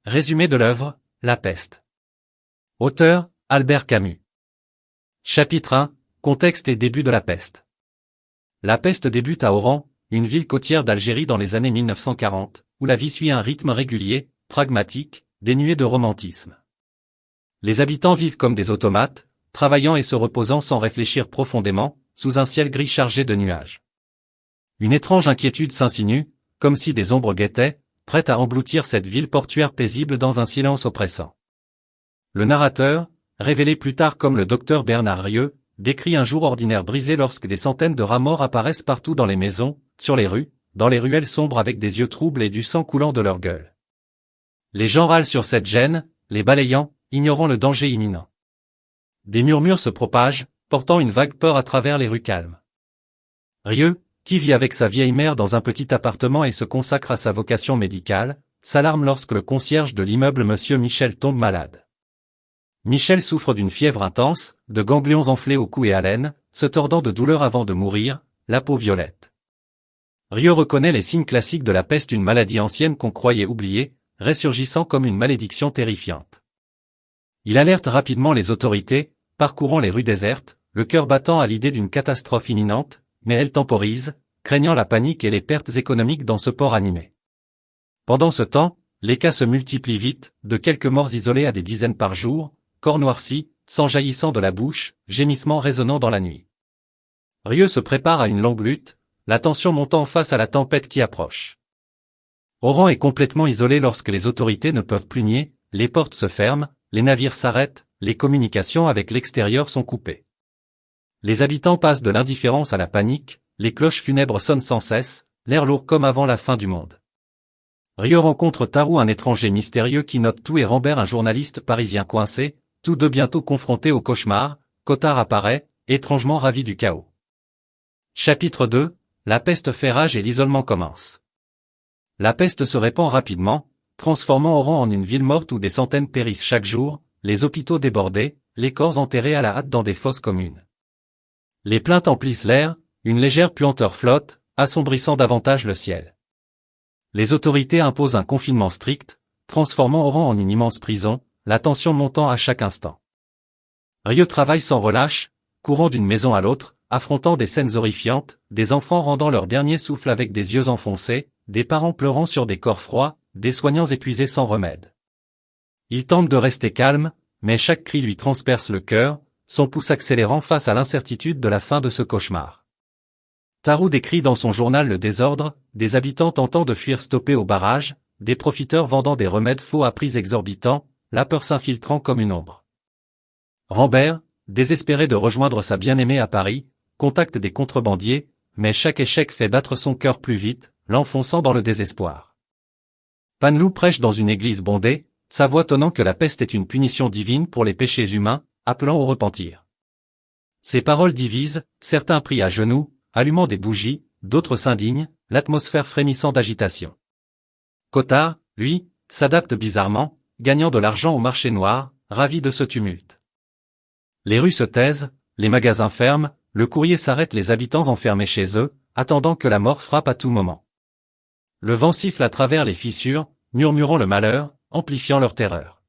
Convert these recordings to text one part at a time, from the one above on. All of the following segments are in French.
Résumé de l'œuvre, La peste. Auteur, Albert Camus. Chapitre 1, Contexte et début de la peste. La peste débute à Oran, une ville côtière d'Algérie dans les années 1940, où la vie suit un rythme régulier, pragmatique, dénué de romantisme. Les habitants vivent comme des automates, travaillant et se reposant sans réfléchir profondément, sous un ciel gris chargé de nuages. Une étrange inquiétude s'insinue, comme si des ombres guettaient, prêtes à engloutir cette ville portuaire paisible dans un silence oppressant. Le narrateur, révélé plus tard comme le docteur Bernard Rieu, décrit un jour ordinaire brisé lorsque des centaines de rats morts apparaissent partout dans les maisons, sur les rues, dans les ruelles sombres avec des yeux troubles et du sang coulant de leur gueule. Les gens râlent sur cette gêne, les balayant, ignorant le danger imminent. Des murmures se propagent, portant une vague peur à travers les rues calmes. Rieu, qui vit avec sa vieille mère dans un petit appartement et se consacre à sa vocation médicale, s'alarme lorsque le concierge de l'immeuble Monsieur Michel tombe malade. Michel souffre d'une fièvre intense, de ganglions enflés au cou et à l'aine, se tordant de douleur avant de mourir, la peau violette. Rieu reconnaît les signes classiques de la peste, une maladie ancienne qu'on croyait oubliée, ressurgissant comme une malédiction terrifiante. Il alerte rapidement les autorités, parcourant les rues désertes, le cœur battant à l'idée d'une catastrophe imminente, mais elle temporise, craignant la panique et les pertes économiques dans ce port animé. Pendant ce temps, les cas se multiplient vite, de quelques morts isolés à des dizaines par jour, corps noircis, sang jaillissant de la bouche, gémissements résonnant dans la nuit. Rieu se prépare à une longue lutte, la tension montant face à la tempête qui approche. Oran est complètement isolé lorsque les autorités ne peuvent plus nier, les portes se ferment, les navires s'arrêtent, les communications avec l'extérieur sont coupées. Les habitants passent de l'indifférence à la panique, les cloches funèbres sonnent sans cesse, l'air lourd comme avant la fin du monde. Rieu rencontre Tarou, un étranger mystérieux qui note tout, et Rambert, un journaliste parisien coincé, tous deux bientôt confrontés au cauchemar. Cottard apparaît, étrangement ravi du chaos. Chapitre 2, La peste fait rage et l'isolement commence. La peste se répand rapidement, transformant Oran en une ville morte où des centaines périssent chaque jour, les hôpitaux débordés, les corps enterrés à la hâte dans des fosses communes. Les plaintes emplissent l'air, une légère puanteur flotte, assombrissant davantage le ciel. Les autorités imposent un confinement strict, transformant Oran en une immense prison, la tension montant à chaque instant. Rieu travaille sans relâche, courant d'une maison à l'autre, affrontant des scènes horrifiantes, des enfants rendant leur dernier souffle avec des yeux enfoncés, des parents pleurant sur des corps froids, des soignants épuisés sans remède. Il tente de rester calme, mais chaque cri lui transperce le cœur, son pouls accélérant face à l'incertitude de la fin de ce cauchemar. Tarou décrit dans son journal le désordre, des habitants tentant de fuir stoppés au barrage, des profiteurs vendant des remèdes faux à prix exorbitants, la peur s'infiltrant comme une ombre. Rambert, désespéré de rejoindre sa bien-aimée à Paris, contacte des contrebandiers, mais chaque échec fait battre son cœur plus vite, l'enfonçant dans le désespoir. Panelou prêche dans une église bondée, sa voix tonnant que la peste est une punition divine pour les péchés humains, appelant au repentir. Ses paroles divisent, certains prient à genoux, allumant des bougies, d'autres s'indignent, l'atmosphère frémissant d'agitation. Cottard, lui, s'adapte bizarrement, gagnant de l'argent au marché noir, ravi de ce tumulte. Les rues se taisent, les magasins ferment, le courrier s'arrête, les habitants enfermés chez eux, attendant que la mort frappe à tout moment. Le vent siffle à travers les fissures, murmurant le malheur, amplifiant leur terreur.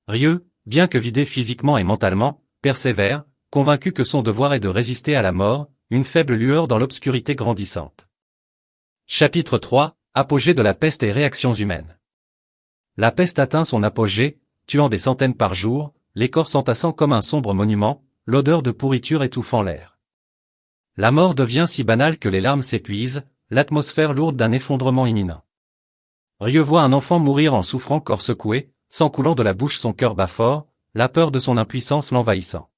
Rieu, bien que vidé physiquement et mentalement, persévère, convaincu que son devoir est de résister à la mort, une faible lueur dans l'obscurité grandissante. Chapitre 3, Apogée de la peste et réactions humaines. La peste atteint son apogée, tuant des centaines par jour, les corps s'entassant comme un sombre monument, l'odeur de pourriture étouffant l'air. La mort devient si banale que les larmes s'épuisent, l'atmosphère lourde d'un effondrement imminent. Rieu voit un enfant mourir en souffrant, corps secoué, sang coulant de la bouche, son cœur bat fort, la peur de son impuissance l'envahissant.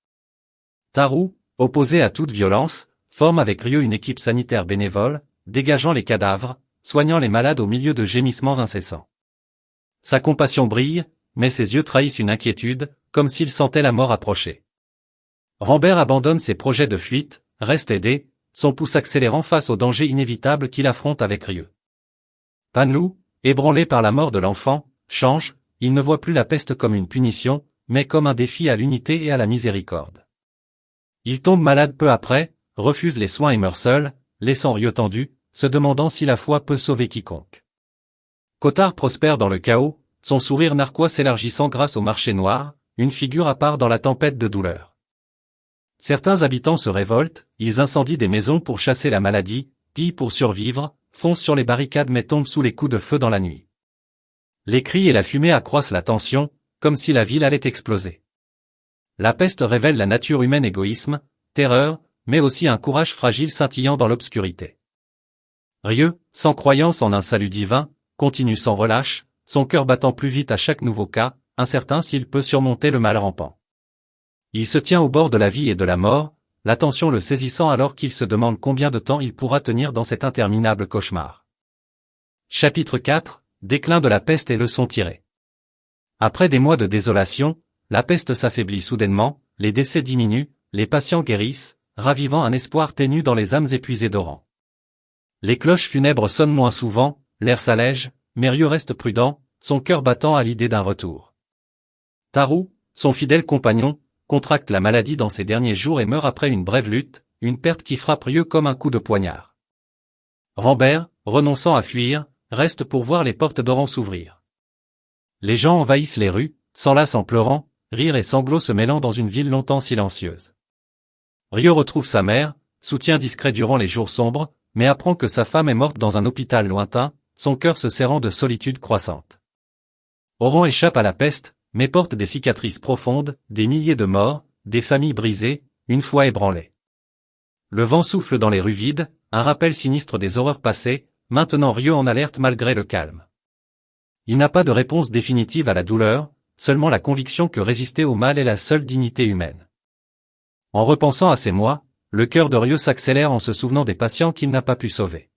Tarou, opposé à toute violence, forme avec Rieu une équipe sanitaire bénévole, dégageant les cadavres, soignant les malades au milieu de gémissements incessants. Sa compassion brille, mais ses yeux trahissent une inquiétude, comme s'il sentait la mort approcher. Rambert abandonne ses projets de fuite, reste aidé, son pouls accélérant face au danger inévitable qu'il affronte avec Rieu. Panelou, ébranlé par la mort de l'enfant, change, il ne voit plus la peste comme une punition, mais comme un défi à l'unité et à la miséricorde. Il tombe malade peu après, refuse les soins et meurt seul, laissant Rieu tendu, se demandant si la foi peut sauver quiconque. Cottard prospère dans le chaos, son sourire narquois s'élargissant grâce au marché noir, une figure à part dans la tempête de douleur. Certains habitants se révoltent, ils incendient des maisons pour chasser la maladie, pillent pour survivre, foncent sur les barricades mais tombent sous les coups de feu dans la nuit. Les cris et la fumée accroissent la tension, comme si la ville allait exploser. La peste révèle la nature humaine, égoïsme, terreur, mais aussi un courage fragile scintillant dans l'obscurité. Rieux, sans croyance en un salut divin, continue sans relâche, son cœur battant plus vite à chaque nouveau cas, incertain s'il peut surmonter le mal rampant. Il se tient au bord de la vie et de la mort, la tension le saisissant alors qu'il se demande combien de temps il pourra tenir dans cet interminable cauchemar. Chapitre 4, Déclin de la peste et leçons tirées. Après des mois de désolation, la peste s'affaiblit soudainement, les décès diminuent, les patients guérissent, ravivant un espoir ténu dans les âmes épuisées d'Oran. Les cloches funèbres sonnent moins souvent, l'air s'allège, mais Rieux reste prudent, son cœur battant à l'idée d'un retour. Tarou, son fidèle compagnon, contracte la maladie dans ses derniers jours et meurt après une brève lutte, une perte qui frappe Rieux comme un coup de poignard. Rambert, renonçant à fuir, reste pour voir les portes d'Oran s'ouvrir. Les gens envahissent les rues, s'enlacent en pleurant, rires et sanglots se mêlant dans une ville longtemps silencieuse. Rieux retrouve sa mère, soutien discret durant les jours sombres, mais apprend que sa femme est morte dans un hôpital lointain, son cœur se serrant de solitude croissante. Oran échappe à la peste, mais porte des cicatrices profondes, des milliers de morts, des familles brisées, une foi ébranlée. Le vent souffle dans les rues vides, un rappel sinistre des horreurs passées, maintenant Rieux en alerte malgré le calme. Il n'a pas de réponse définitive à la douleur, seulement la conviction que résister au mal est la seule dignité humaine. En repensant à ces mois, le cœur de Rieux s'accélère en se souvenant des patients qu'il n'a pas pu sauver.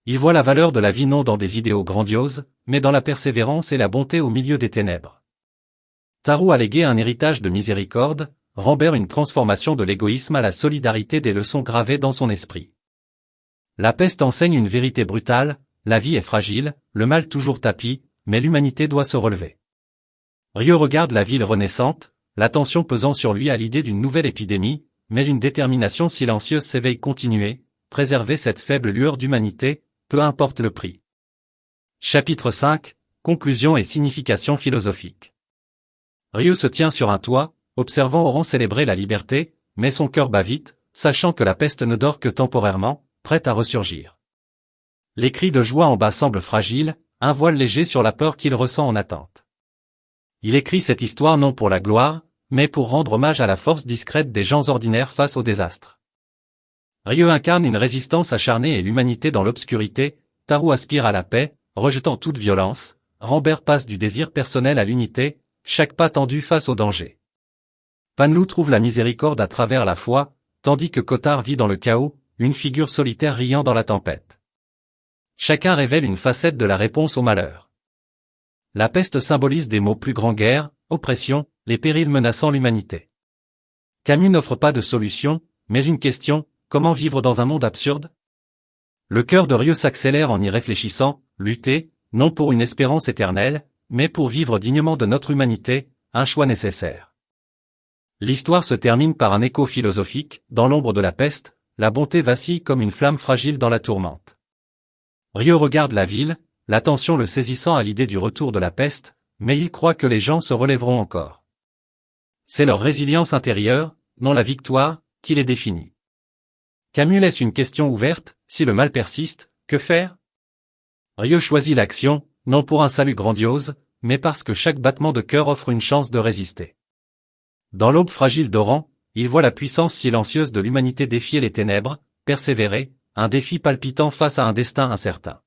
Il voit la valeur de la vie non dans des idéaux grandioses, mais dans la persévérance et la bonté au milieu des ténèbres. Tarou a légué un héritage de miséricorde, Rambert une transformation de l'égoïsme à la solidarité, des leçons gravées dans son esprit. La peste enseigne une vérité brutale, la vie est fragile, le mal toujours tapis, mais l'humanité doit se relever. Rieux regarde la ville renaissante, la tension pesant sur lui à l'idée d'une nouvelle épidémie, mais une détermination silencieuse s'éveille: continuer, préserver cette faible lueur d'humanité, peu importe le prix. Chapitre 5, Conclusion et signification philosophique. Rieux se tient sur un toit, observant Oran célébrer la liberté, mais son cœur bat vite, sachant que la peste ne dort que temporairement, prête à ressurgir. Les cris de joie en bas semblent fragiles, un voile léger sur la peur qu'il ressent en attente. Il écrit cette histoire non pour la gloire, mais pour rendre hommage à la force discrète des gens ordinaires face au désastre. Rieux incarne une résistance acharnée et l'humanité dans l'obscurité, Tarou aspire à la paix, rejetant toute violence, Rambert passe du désir personnel à l'unité, chaque pas tendu face au danger. Panlou trouve la miséricorde à travers la foi, tandis que Cottard vit dans le chaos, une figure solitaire riant dans la tempête. Chacun révèle une facette de la réponse au malheur. La peste symbolise des maux plus grands: guerre, oppression, les périls menaçant l'humanité. Camus n'offre pas de solution, mais une question: comment vivre dans un monde absurde? Le cœur de Rieux s'accélère en y réfléchissant: lutter, non pour une espérance éternelle, mais pour vivre dignement de notre humanité, un choix nécessaire. L'histoire se termine par un écho philosophique: dans l'ombre de la peste, la bonté vacille comme une flamme fragile dans la tourmente. Rieux regarde la ville, la tension le saisissant à l'idée du retour de la peste, mais il croit que les gens se relèveront encore. C'est leur résilience intérieure, non la victoire, qui les définit. Camus laisse une question ouverte: si le mal persiste, que faire? Rieux choisit l'action, non pour un salut grandiose, mais parce que chaque battement de cœur offre une chance de résister. Dans l'aube fragile d'Oran, il voit la puissance silencieuse de l'humanité défier les ténèbres, persévérer, un défi palpitant face à un destin incertain.